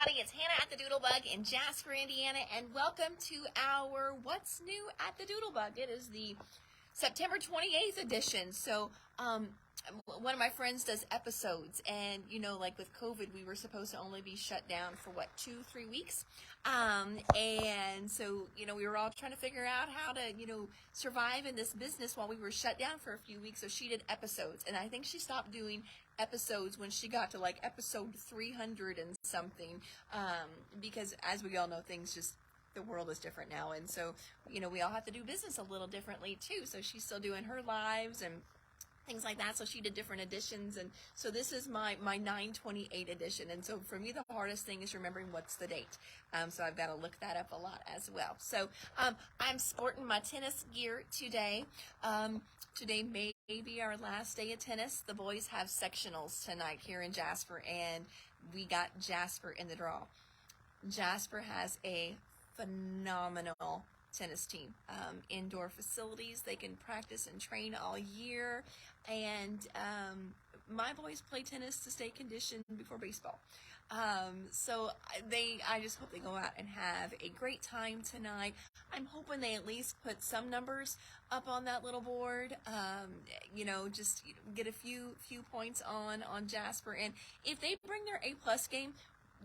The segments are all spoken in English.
It's Hannah at the Doodlebug in Jasper, Indiana, and welcome to our What's New at the Doodlebug. It is the September 28th edition. So, one of my friends does episodes, and like with COVID, we were supposed to only be shut down for 2-3 weeks. And so, we were all trying to figure out how to, survive in this business while we were shut down for a few weeks. So she did episodes, and I think she stopped doing episodes when she got to like episode 300 and something, because as we all know, the world is different now, and so we all have to do business a little differently too. So she's still doing her lives and things like that. So she did different editions, and so this is my 9/28 edition. And so for me, the hardest thing is remembering what's the date. So I've got to look that up a lot as well. So I'm sporting my tennis gear today. Today may be our last day of tennis. The boys have sectionals tonight here in Jasper, and we got Jasper in the draw. Jasper has a phenomenal tennis team, indoor facilities. They can practice and train all year, and my boys play tennis to stay conditioned before baseball. So I just hope they go out and have a great time tonight. I'm hoping they at least put some numbers up on that little board. Just get a few points on Jasper, and if they bring their A+ game,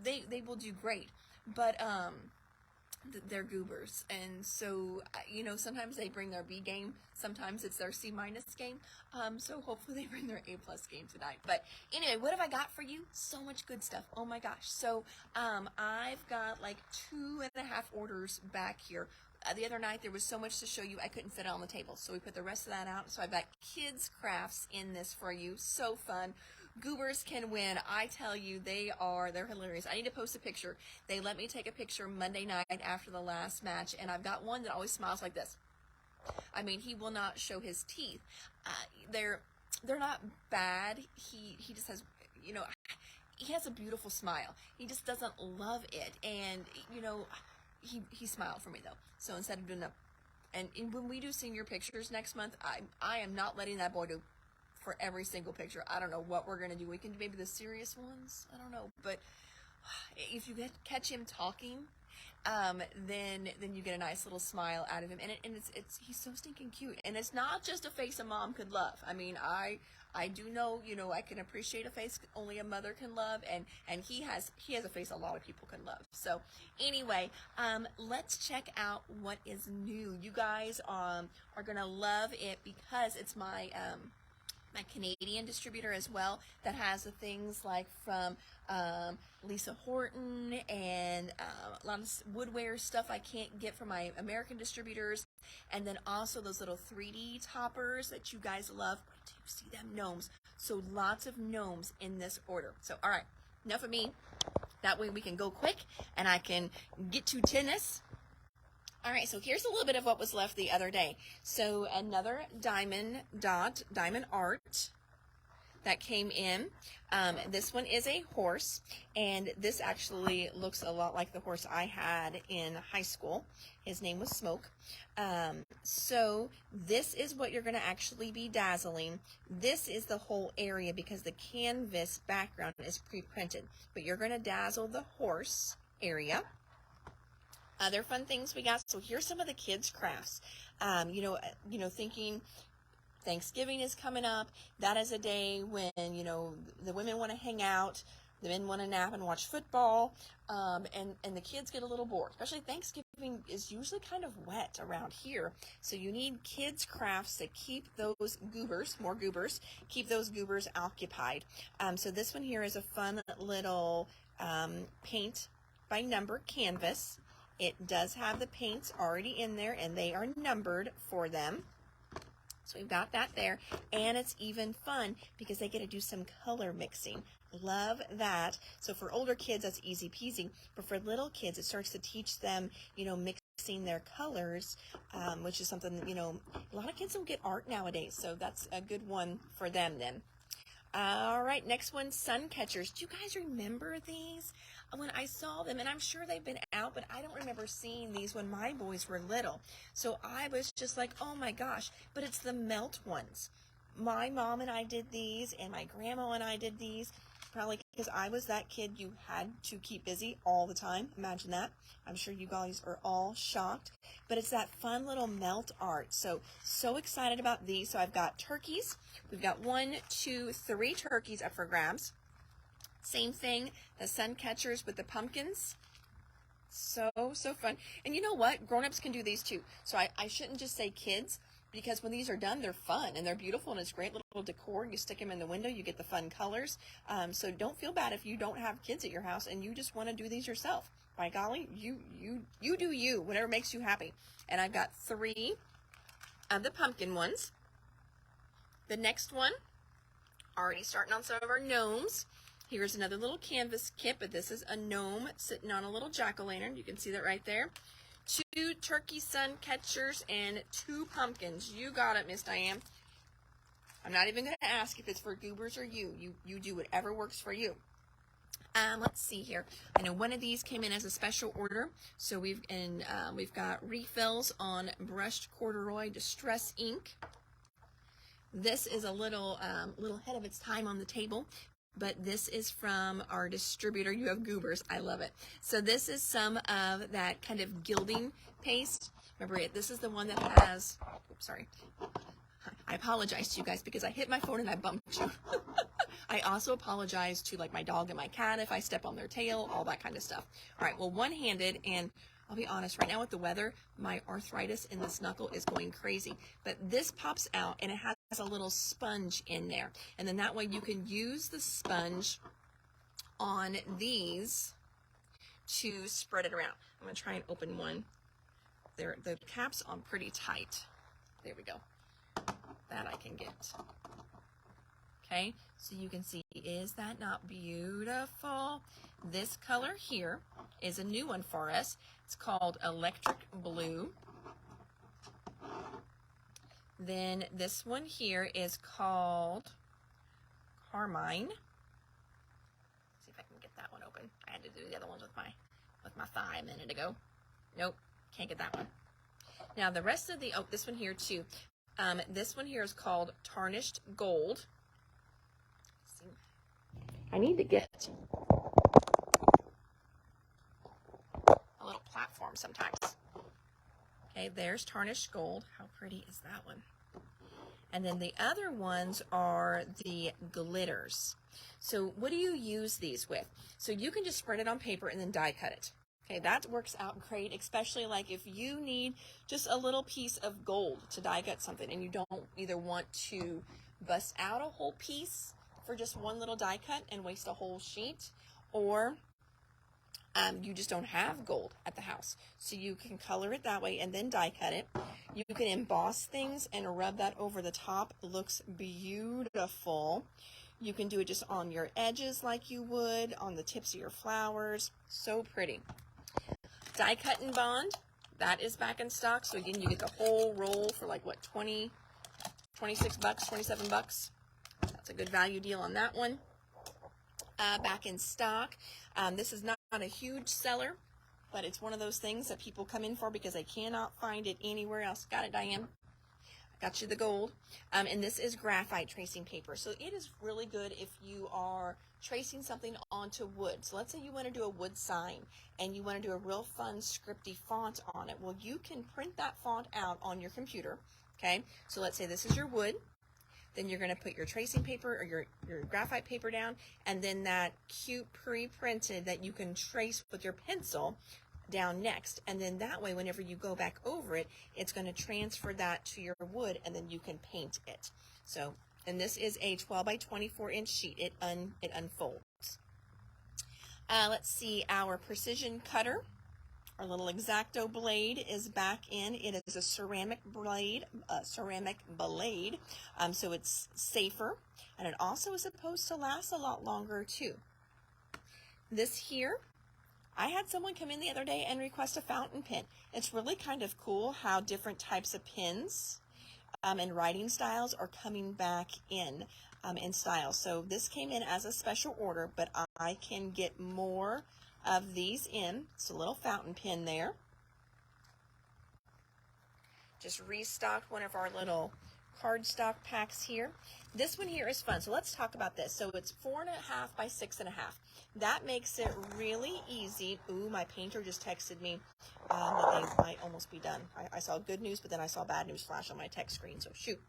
they will do great. But they're goobers, and so sometimes they bring their B game, sometimes it's their C- game, so hopefully they bring their A+ game tonight. But anyway, what have I got for you? So much good stuff. Oh my gosh. So I've got like 2.5 orders back here. The other night there was so much to show you I couldn't fit it on the table, so we put the rest of that out. So I've got kids crafts in this for you. So fun. Goobers can win. I tell you, they're hilarious. I need to post a picture. They let me take a picture Monday night after the last match, and I've got one that always smiles like this. I mean, he will not show his teeth. They're not bad. He just has, he has a beautiful smile. He just doesn't love it, and he smiled for me though. So instead of doing that, and when we do senior pictures next month, I am not letting that boy do for every single picture. I don't know what we're gonna do. We can do maybe the serious ones. I don't know, but if you catch him talking, then you get a nice little smile out of him, and it's he's so stinking cute, and it's not just a face a mom could love. I mean, I do know, I can appreciate a face only a mother can love, and he has a face a lot of people can love. So anyway, let's check out what is new. You guys are gonna love it because it's my Canadian distributor as well, that has the things like from Lisa Horton and a lot of woodware stuff I can't get from my American distributors, and then also those little 3D toppers that you guys love. Wait till you see them gnomes. So lots of gnomes in this order. So all right, enough of me. That way we can go quick and I can get to tennis. All right, so here's a little bit of what was left the other day. So another diamond art that came in. This one is a horse, and this actually looks a lot like the horse I had in high school. His name was Smoke. So this is what you're going to actually be dazzling. This is the whole area because the canvas background is pre-printed, but you're going to dazzle the horse area. Other fun things we got. So here's some of the kids' crafts. Thinking Thanksgiving is coming up. That is a day when, the women want to hang out, the men want to nap and watch football, and the kids get a little bored. Especially Thanksgiving is usually kind of wet around here. So you need kids' crafts to keep those keep those goobers occupied. So this one here is a fun little paint by number canvas. It does have the paints already in there, and they are numbered for them. So we've got that there, and it's even fun because they get to do some color mixing. Love that. So for older kids, that's easy peasy, but for little kids, it starts to teach them, mixing their colors, which is something, a lot of kids don't get art nowadays, so that's a good one for them then. All right, next one, sun catchers. Do you guys remember these? When I saw them, and I'm sure they've been out, but I don't remember seeing these when my boys were little. So I was just like, oh my gosh, but it's the melt ones. My mom and I did these, and my grandma and I did these. probably because I was that kid you had to keep busy all the time. Imagine that. I'm sure you guys are all shocked. But it's that fun little melt art. So excited about these. So I've got turkeys. We've got 1, 2, 3 turkeys up for grabs. Same thing, the sun catchers with the pumpkins. So fun. And you know what? Grown-ups can do these too. So I shouldn't just say kids, because when these are done, they're fun and they're beautiful and it's great little decor. You stick them in the window, you get the fun colors. So don't feel bad if you don't have kids at your house and you just want to do these yourself. By golly, you do you, whatever makes you happy. And I've got 3 of the pumpkin ones. The next one, already starting on some of our gnomes. Here's another little canvas kit, but this is a gnome sitting on a little jack-o'-lantern. You can see that right there. 2 turkey sun catchers and 2 pumpkins. You got it, Miss Diane. I'm not even going to ask if it's for goobers or you. You do whatever works for you. Let's see here. I know one of these came in as a special order, so we've got refills on brushed corduroy distress ink. This is a little ahead of its time on the table, but this is from our distributor. You have goobers. I love it. So this is some of that kind of gilding paste. Remember, this is the one that has, oops, sorry. I apologize to you guys because I hit my phone and I bumped you. I also apologize to like my dog and my cat if I step on their tail, all that kind of stuff. All right, well, one-handed, and I'll be honest, right now with the weather, my arthritis in this knuckle is going crazy. But this pops out and it has a little sponge in there. And then that way you can use the sponge on these to spread it around. I'm going to try and open one. The cap's on pretty tight. There we go. That I can get. Okay, so you can see, is that not beautiful? This color here is a new one for us. It's called Electric Blue. Then this one here is called Carmine. Let's see if I can get that one open. I had to do the other ones with my thigh a minute ago. Nope, can't get that one. Now the rest of the, oh, this one here too. This one here is called Tarnished Gold. I need to get a little platform sometimes. Okay, there's Tarnished Gold. How pretty is that one? And then the other ones are the glitters. So what do you use these with? So you can just spread it on paper and then die cut it. Okay, that works out great, especially like if you need just a little piece of gold to die cut something and you don't either want to bust out a whole piece for just one little die cut and waste a whole sheet, or you just don't have gold at the house. So you can color it that way and then die cut it. You can emboss things and rub that over the top. It looks beautiful. You can do it just on your edges like you would on the tips of your flowers. So pretty. Die cut and bond, that is back in stock. So again, you get the whole roll for like what, 26 bucks, 27 bucks. That's a good value deal on that one. Back in stock. This is not a huge seller, but it's one of those things that people come in for because they cannot find it anywhere else. Got it, Diane? Got you the gold. And this is graphite tracing paper. So it is really good if you are tracing something onto wood. So let's say you want to do a wood sign and you want to do a real fun scripty font on it. Well, you can print that font out on your computer. Okay, so let's say this is your wood. Then you're going to put your tracing paper or your graphite paper down, and then that cute pre-printed that you can trace with your pencil down next. And then that way, whenever you go back over it, it's going to transfer that to your wood, and then you can paint it. So, and this is a 12 by 24 inch sheet. It unfolds. Let's see, our precision cutter. Our little X-Acto blade is back in. It is a ceramic blade, so it's safer, and it also is supposed to last a lot longer too. This here, I had someone come in the other day and request a fountain pen. It's really kind of cool how different types of pens and writing styles are coming back in style. So this came in as a special order, but I can get more of these in. It's a little fountain pen there. Just restocked one of our little cardstock packs here. This one here is fun, so let's talk about this. So it's 4.5 by 6.5. That makes it really easy. Ooh, my painter just texted me that they might almost be done. I saw good news, but then I saw bad news flash on my text screen, so shoot.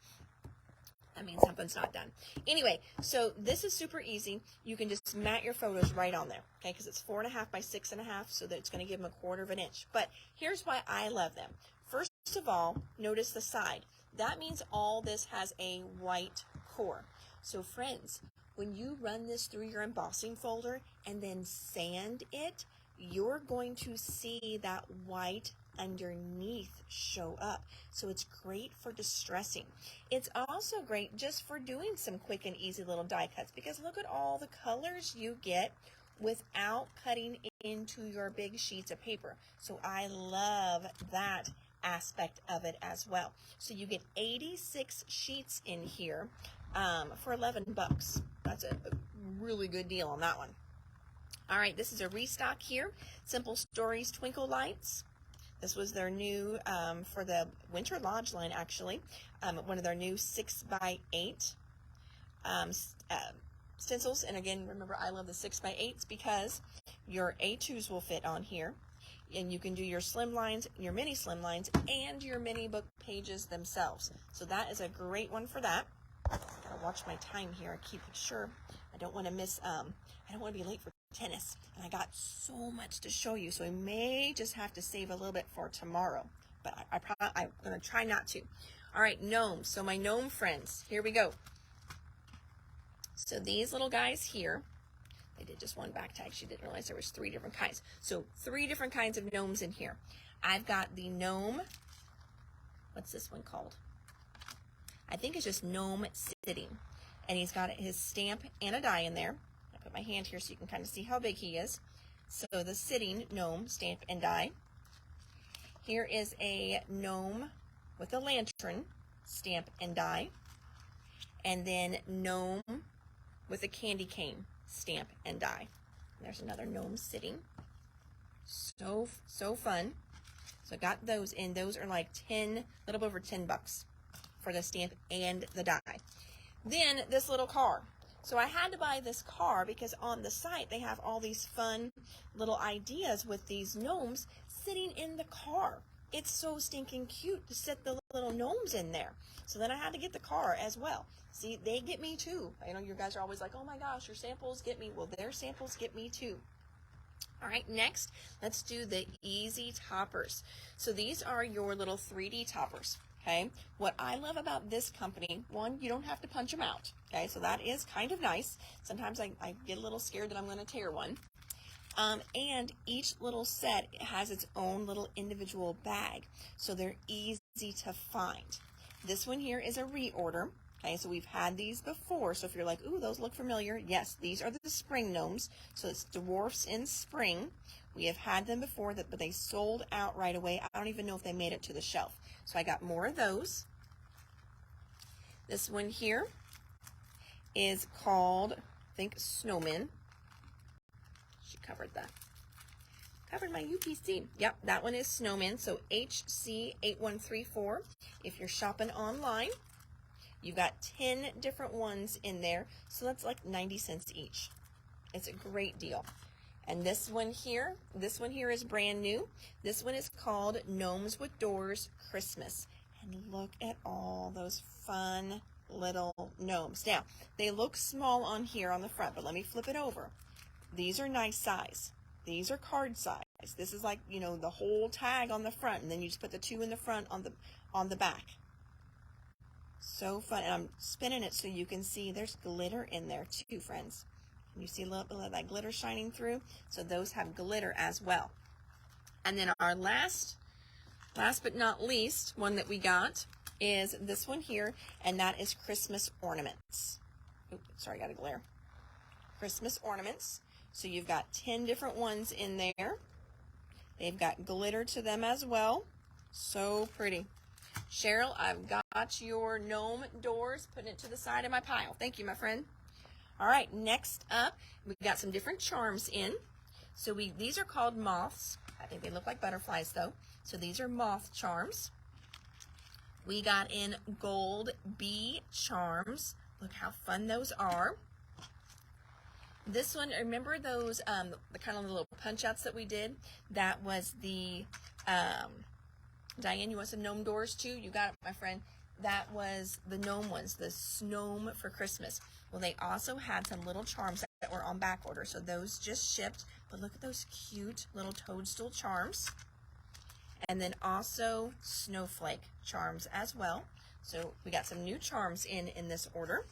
That means something's not done. Anyway, so this is super easy. You can just mat your photos right on there, okay, because it's 4.5 by 6.5, so that it's going to give them a 1/4 of an inch. But here's why I love them. First of all, notice the side. That means all this has a white core. So friends, when you run this through your embossing folder and then sand it, you're going to see that white underneath show up. So it's great for distressing. It's also great just for doing some quick and easy little die cuts, because look at all the colors you get without cutting into your big sheets of paper. So I love that aspect of it as well. So you get 86 sheets in here for 11 bucks. That's a really good deal on that one. All right, this is a restock here. Simple Stories Twinkle Lights. This was their new, for the Winter Lodge line actually, one of their new 6x8 stencils. And again, remember, I love the 6x8s because your A2s will fit on here. And you can do your slim lines, your mini slim lines, and your mini book pages themselves. So that is a great one for that. Gotta watch my time here. I keep sure I don't want to miss, I don't want to be late for tennis. And I got so much to show you, so I may just have to save a little bit for tomorrow. But I'm going to try not to. All right, gnomes. So my gnome friends, here we go. So these little guys here, I did just one back tag. She didn't realize there was 3 different kinds. So 3 different kinds of gnomes in here. I've got the gnome, what's this one called? I think it's just gnome sitting. And he's got his stamp and a die in there. I put my hand here so you can kind of see how big he is. So the sitting gnome, stamp and die. Here is a gnome with a lantern, stamp and die. And then gnome with a candy cane, stamp and die. And there's another gnome sitting. So fun. So I got those in. Those are like 10, a little bit over 10 bucks for the stamp and the die. Then this little car. So I had to buy this car because on the site they have all these fun little ideas with these gnomes sitting in the car. It's so stinking cute to sit the little gnomes in there. So then I had to get the car as well. See, they get me too. I know you guys are always like, oh my gosh, your samples get me. Well, their samples get me too. All right, next, let's do the easy toppers. So these are your little 3D toppers, okay? What I love about this company, one, you don't have to punch them out, okay? So that is kind of nice. Sometimes I get a little scared that I'm going to tear one. And each little set has its own little individual bag, so they're easy to find. This one here is a reorder. Okay, so we've had these before, so if you're like, ooh, those look familiar, yes, these are the spring gnomes, so it's dwarfs in spring. We have had them before, but they sold out right away. I don't even know if they made it to the shelf. So I got more of those. This one here is called, I think, Snowman. She covered my UPC. Yep, that one is Snowman, so HC8134. If you're shopping online, you've got 10 different ones in there, so that's like 90 cents each. It's a great deal. And this one here is brand new. This one is called Gnomes with Doors Christmas. And look at all those fun little gnomes. Now, they look small on here on the front, but let me flip it over. These are nice size. These are card size. This is like, you know, the whole tag on the front, and then you just put the 2 in the front on the back. So fun. And I'm spinning it so you can see there's glitter in there too, friends. You see a little bit of that glitter shining through? So those have glitter as well. And then our last but not least one that we got is this one here, and that is Christmas ornaments. Oops, sorry, I got a glare. Christmas ornaments. So you've got 10 different ones in there. They've got glitter to them as well. So pretty. Cheryl, I've got your gnome doors, putting it to the side of my pile. Thank you, my friend. All right, next up, we've got some different charms in. So these are called moths. I think they look like butterflies though. So these are moth charms. We got in gold bee charms. Look how fun those are. This one, remember those, the kind of little punch outs that we did? That was the, Diane, you want some gnome doors too? You got it, my friend. That was the gnome ones, the Gnome for Christmas. Well, they also had some little charms that were on back order, so those just shipped. But look at those cute little toadstool charms. And then also snowflake charms as well. So we got some new charms in this order.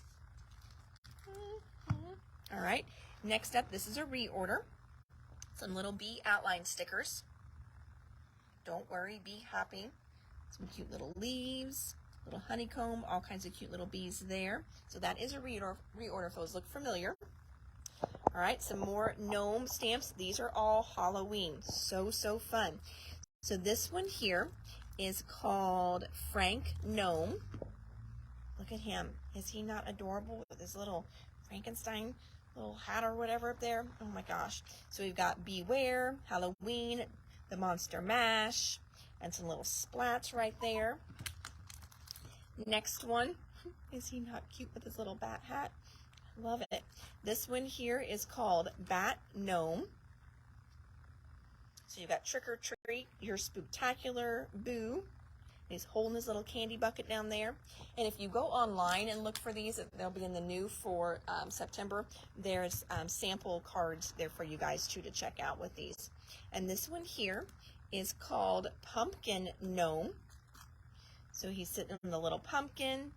All right, next up, this is a reorder. Some little bee outline stickers. Don't worry, be happy. Some cute little leaves, little honeycomb, all kinds of cute little bees there. So that is a reorder if those look familiar. All right, some more gnome stamps. These are all Halloween. So fun. So this one here is called Frank Gnome. Look at him. Is he not adorable with his little Frankenstein little hat or whatever up there? Oh my gosh. So we've got Beware, Halloween, the Monster Mash, and some little splats right there. Next one. Is he not cute with his little bat hat? Love it. This one here is called Bat Gnome. So you've got Trick or Treat, your Spooktacular Boo. He's holding his little candy bucket down there. And if you go online and look for these, they'll be in the new for September. There's sample cards there for you guys too to check out with these. And this one here is called Pumpkin Gnome. So he's sitting on the little pumpkin.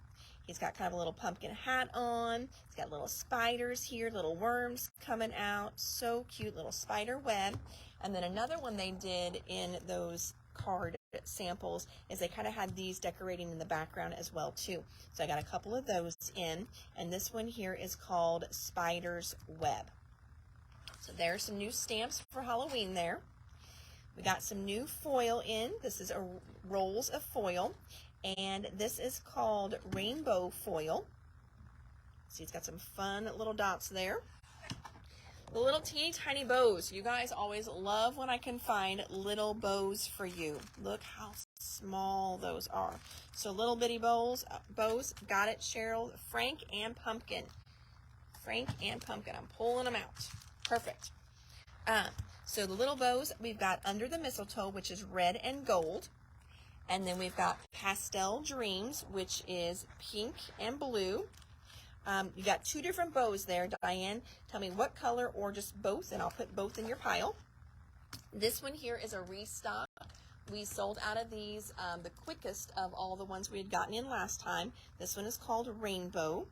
He's got kind of a little pumpkin hat on. He's got little spiders here, little worms coming out. So cute, little spider web. And then another one they did in those card samples is they kind of had these decorating in the background as well too. So I got a couple of those in, and this one here is called Spider's Web. So there's some new stamps for Halloween there. We got some new foil in. This is a rolls of foil, and this is called Rainbow Foil. See, it's got some fun little dots there. The little teeny tiny bows. You guys always love when I can find little bows for you. Look how small those are. So little bitty bows. Got it, Cheryl. Frank and Pumpkin. Frank and Pumpkin. I'm pulling them out. Perfect. So the little bows we've got Under the Mistletoe, which is red and gold. And then we've got Pastel Dreams, which is pink and blue. You got two different bows there. Diane, tell me what color or just both, and I'll put both in your pile. This one here is a restock. We sold out of these the quickest of all the ones we had gotten in last time. This one is called Rainbow.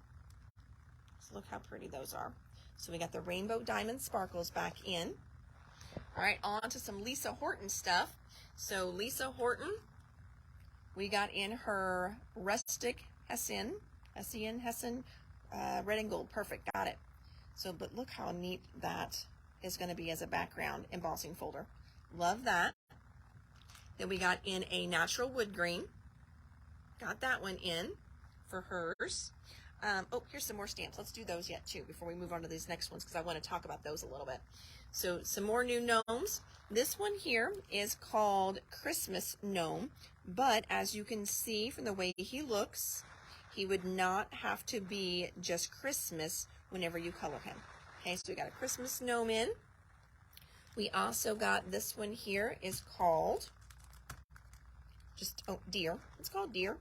So look how pretty those are. So we got the Rainbow Diamond Sparkles back in. All right, on to some Lisa Horton stuff. So Lisa Horton, we got in her Rustic Hessian, red and gold. Perfect, got it. So, but look how neat that is going to be as a background embossing folder. Love that. Then we got in a natural wood green. Got that one in for hers. Oh, here's some more stamps. Let's do those yet too before we move on to these next ones, because I want to talk about those a little bit. So some more new gnomes. This one here is called Christmas Gnome, but as you can see from the way he looks, he would not have to be just Christmas whenever you color him. Okay, so we got a Christmas gnome in. We also got this one here is called deer. It's called deer.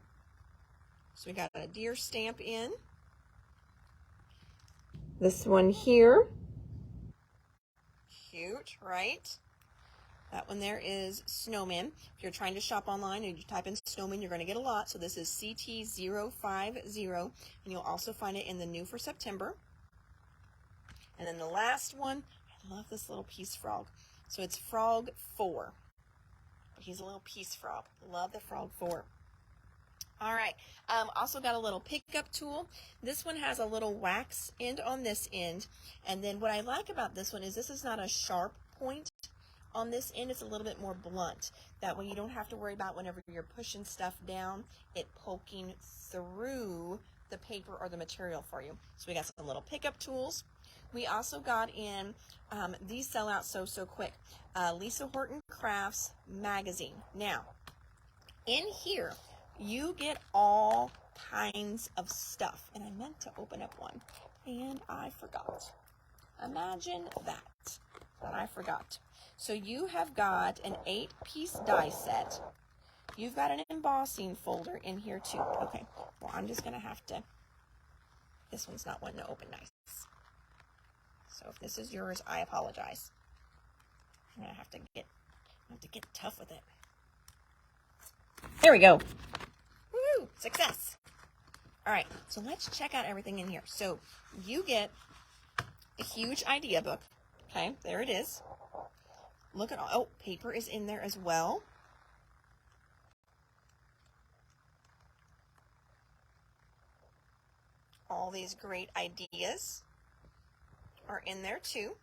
So we got a deer stamp in. This one here. Cute, right? That one there is Snowman. If you're trying to shop online and you type in Snowman, you're going to get a lot. So this is CT050, and you'll also find it in the new for September. And then the last one, I love this little peace frog. So it's Frog 4. He's a little peace frog. Love the Frog 4. All right, also got a little pickup tool. This one has a little wax end on this end. And then what I like about this one is this is not a sharp point on this end. It's a little bit more blunt. That way you don't have to worry about whenever you're pushing stuff down, it poking through the paper or the material for you. So we got some little pickup tools. We also got in, these sell out so quick, Lisa Horton Crafts magazine. Now, in here, you get all kinds of stuff. And I meant to open up one, and I forgot. Imagine that I forgot. So you have got an 8-piece die set. You've got an embossing folder in here too. Okay, well, I'm just going to have to, this one's not wanting to open nice. So if this is yours, I apologize. I'm going to have to get tough with it. There we go. Woo, success. All right, so let's check out everything in here. So you get a huge idea book. Okay, there it is. Look at all, oh, paper is in there as well. All these great ideas are in there too.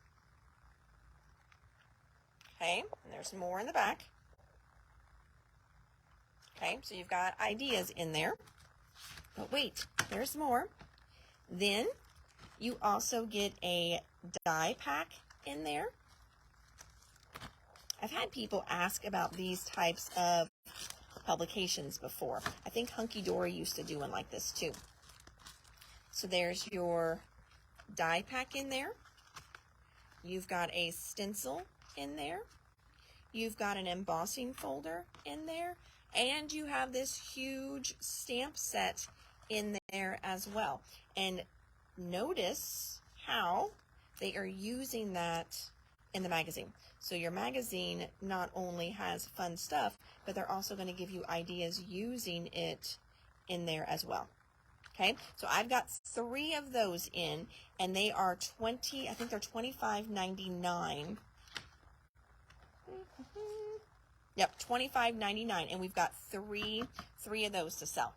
Okay, and there's more in the back. Okay, so you've got ideas in there. But wait, there's more. Then you also get a die pack in there. I've had people ask about these types of publications before. I think Hunky Dory used to do one like this too. So there's your die pack in there. You've got a stencil in there. You've got an embossing folder in there. And you have this huge stamp set in there as well. And notice how they are using that in the magazine. So your magazine not only has fun stuff, but they're also going to give you ideas using it in there as well. Okay, so I've got 3 of those in, and they are I think they're $25.99. Yep, $25.99, and we've got three of those to sell.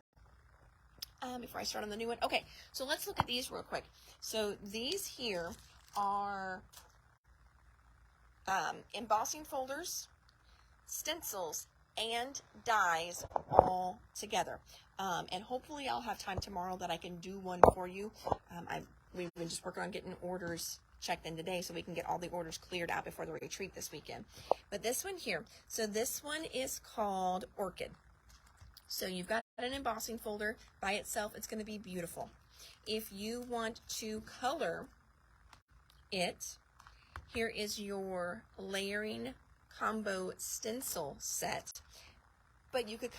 Before I start on the new one, okay, so let's look at these real quick. So these here are embossing folders, stencils, and dies all together. And hopefully I'll have time tomorrow that I can do one for you. We've been just working on getting orders checked in today so we can get all the orders cleared out before the retreat this weekend. But this one here, so this one is called Orchid. So you've got an embossing folder by itself. It's going to be beautiful. If you want to color it, here is your layering combo stencil set. But you could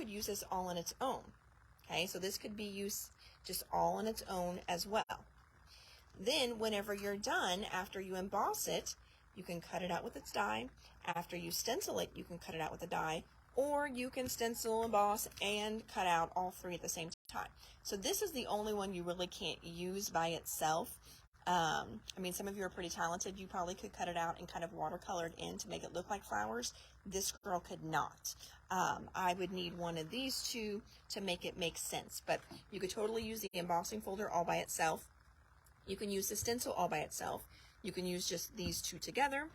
use this all on its own. Okay, so this could be used just all on its own as well. Then whenever you're done, after you emboss it, you can cut it out with its die. After you stencil it, you can cut it out with a die, or you can stencil, emboss, and cut out all 3 at the same time. So this is the only one you really can't use by itself. I mean, some of you are pretty talented. You probably could cut it out and kind of watercolor it in to make it look like flowers. This girl could not. I would need one of these 2 to make it make sense. But you could totally use the embossing folder all by itself. You can use the stencil all by itself. You can use just these 2 together.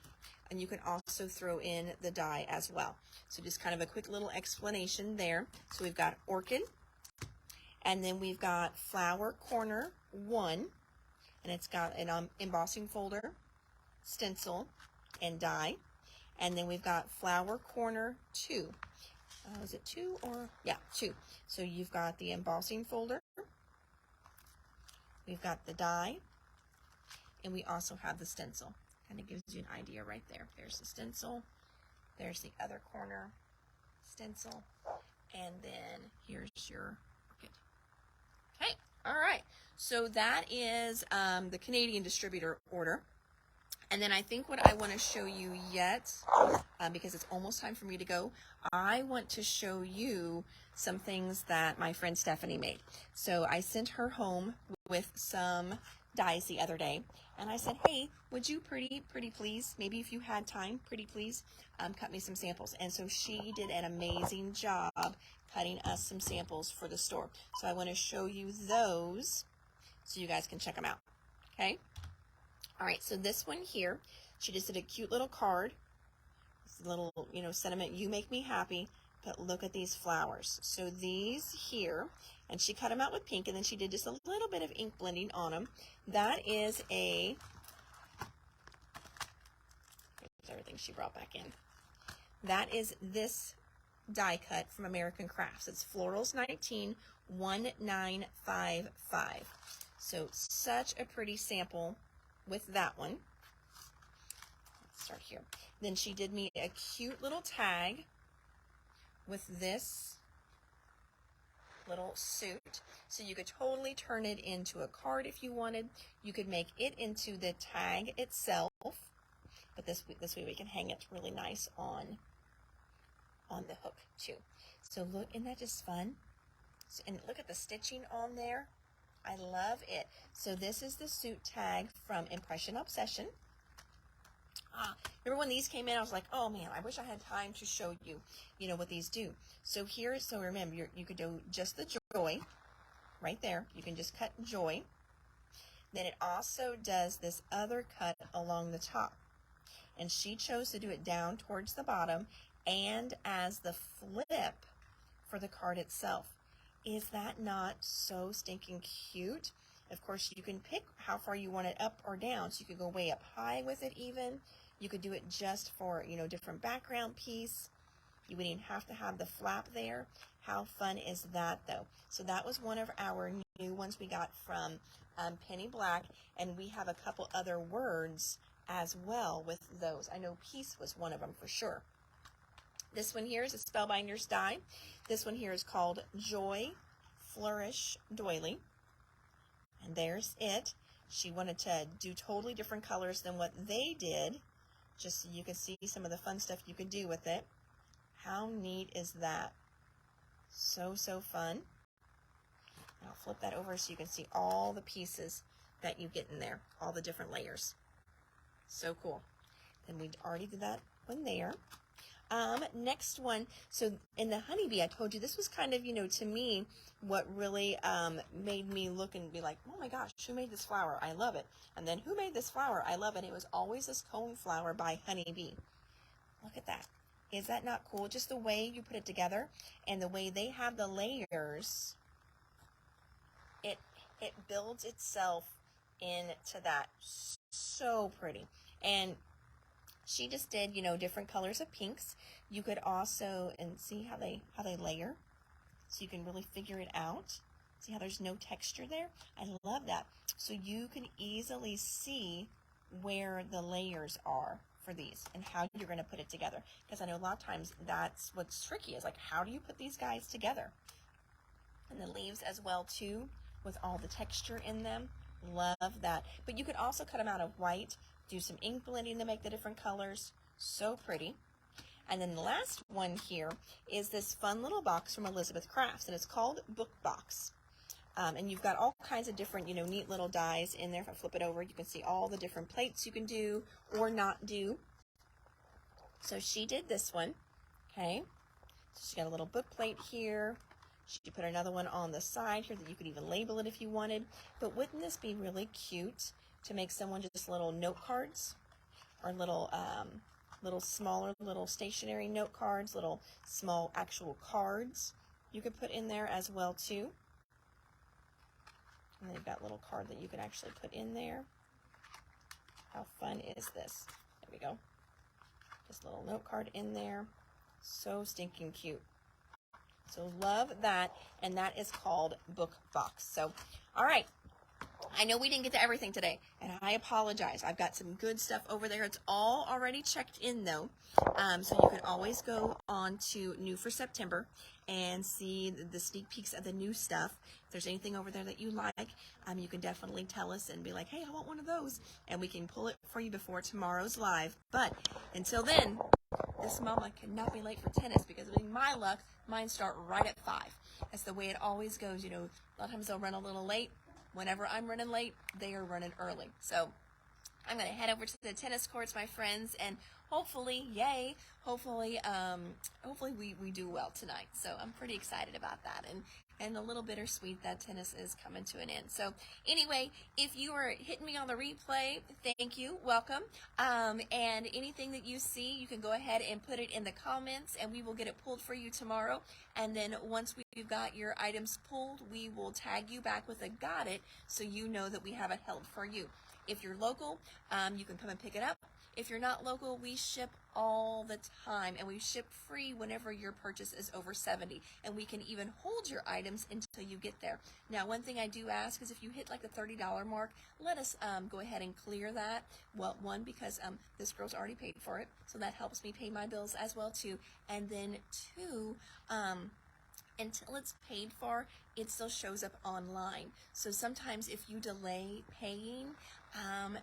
And you can also throw in the die as well. So just kind of a quick little explanation there. So we've got Orchid. And then we've got Flower Corner 1. And it's got an embossing folder, stencil, and die. And then we've got Flower Corner 2. Is it 2 or? Yeah, 2. So you've got the embossing folder. We've got the die. And we also have the stencil. Kind of gives you an idea right there. There's the stencil. There's the other corner stencil. And then here's your orchid. Okay, all right. So that is the Canadian distributor order. And then I think what I want to show you yet, because it's almost time for me to go, I want to show you some things that my friend Stephanie made. So I sent her home with some dies the other day, and I said, hey, would you pretty please, maybe if you had time, pretty please, cut me some samples. And so she did an amazing job cutting us some samples for the store. So I want to show you those so you guys can check them out. Okay? All right, so this one here, she just did a cute little card. It's a little, sentiment, you make me happy, but look at these flowers. So these here, and she cut them out with pink, and then she did just a little bit of ink blending on them. That is here's everything she brought back in. That is this die cut from American Crafts. It's Florals 19 1955. So such a pretty sample with that one. Let's start here. Then she did me a cute little tag with this little suit. So you could totally turn it into a card if you wanted. You could make it into the tag itself. But this way we can hang it really nice on the hook too. So look, isn't that just fun? And look at the stitching on there. I love it. So this is the suit tag from Impression Obsession. Remember when these came in, I was like, oh man, I wish I had time to show you, what these do. So remember, you could do just the joy right there. You can just cut joy. Then it also does this other cut along the top. And she chose to do it down towards the bottom and as the flip for the card itself. Is that not so stinking cute? Of course, you can pick how far you want it up or down. So you could go way up high with it even. You could do it just for, different background piece. You wouldn't even have to have the flap there. How fun is that, though? So that was one of our new ones we got from Penny Black. And we have a couple other words as well with those. I know peace was one of them for sure. This one here is a Spellbinders die. This one here is called Joy Flourish Doily. And there's it. She wanted to do totally different colors than what they did, just so you can see some of the fun stuff you could do with it. How neat is that? So, so fun. And I'll flip that over so you can see all the pieces that you get in there, all the different layers. So cool. Then we already did that one there. Next one, so in the honeybee, I told you this was kind of, to me, what really made me look and be like, oh my gosh, who made this flower? I love it. And then who made this flower? I love it. It was always this cone flower by Honeybee. Look at that. Is that not cool? Just the way you put it together and the way they have the layers, it builds itself into that. So pretty. And she just did, different colors of pinks. You could also, and see how they layer, so you can really figure it out. See how there's no texture there? I love that. So you can easily see where the layers are for these and how you're going to put it together. Because I know a lot of times that's what's tricky, is like, how do you put these guys together? And the leaves as well too, with all the texture in them. Love that. But you could also cut them out of white, do some ink blending to make the different colors. So pretty. And then the last one here is this fun little box from Elizabeth Crafts, and it's called Book Box. And you've got all kinds of different, neat little dies in there. If I flip it over, you can see all the different plates you can do or not do. So she did this one, okay? So she got a little book plate here. She put another one on the side here that you could even label it if you wanted. But wouldn't this be really cute to make someone just little note cards or little smaller little stationary note cards, little small actual cards you could put in there as well too. And then you've got a little card that you can actually put in there. How fun is this? There we go. Just a little note card in there. So stinking cute. So love that, and that is called Book Box. So, all right. I know we didn't get to everything today, and I apologize. I've got some good stuff over there. It's all already checked in, though. So you can always go on to New for September and see the sneak peeks of the new stuff. If there's anything over there that you like, you can definitely tell us and be like, hey, I want one of those. And we can pull it for you before tomorrow's live. But until then, this mama cannot be late for tennis, because with my luck, mine start right at 5. That's the way it always goes. A lot of times they'll run a little late. Whenever I'm running late, they are running early. So I'm going to head over to the tennis courts, my friends, and hopefully, yay, hopefully we do well tonight. So I'm pretty excited about that, and a little bittersweet that tennis is coming to an end. So anyway, if you are hitting me on the replay, thank you, welcome. And anything that you see, you can go ahead and put it in the comments, and we will get it pulled for you tomorrow. And then once we've got your items pulled, we will tag you back with a got it, so you know that we have it held for you. If you're local, you can come and pick it up. If you're not local, we ship all the time, and we ship free whenever your purchase is over 70, and we can even hold your items until you get there. Now, one thing I do ask is if you hit like the $30 mark, let us go ahead and clear that. Well, one, because this girl's already paid for it, so that helps me pay my bills as well too, and then two, until it's paid for, it still shows up online. So sometimes if you delay paying,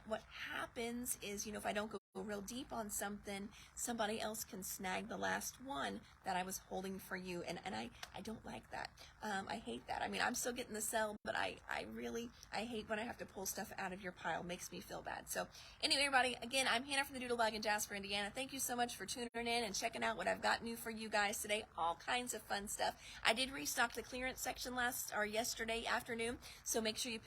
what happens is, if I don't go real deep on something, somebody else can snag the last one that I was holding for you, and I don't like that. I hate that. I mean, I'm still getting the sell, but I hate when I have to pull stuff out of your pile. Makes me feel bad. So anyway, everybody, again, I'm Hannah from the Doodle Bug in Jasper, Indiana. Thank you so much for tuning in and checking out what I've got new for you guys today. All kinds of fun stuff. I did restock the clearance section yesterday afternoon, so make sure you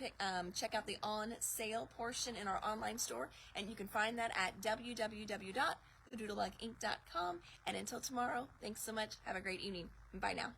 check out the on sale portion in our online store, and you can find that at www.thedoodlebuginc.com. And until tomorrow, thanks so much. Have a great evening. Bye now.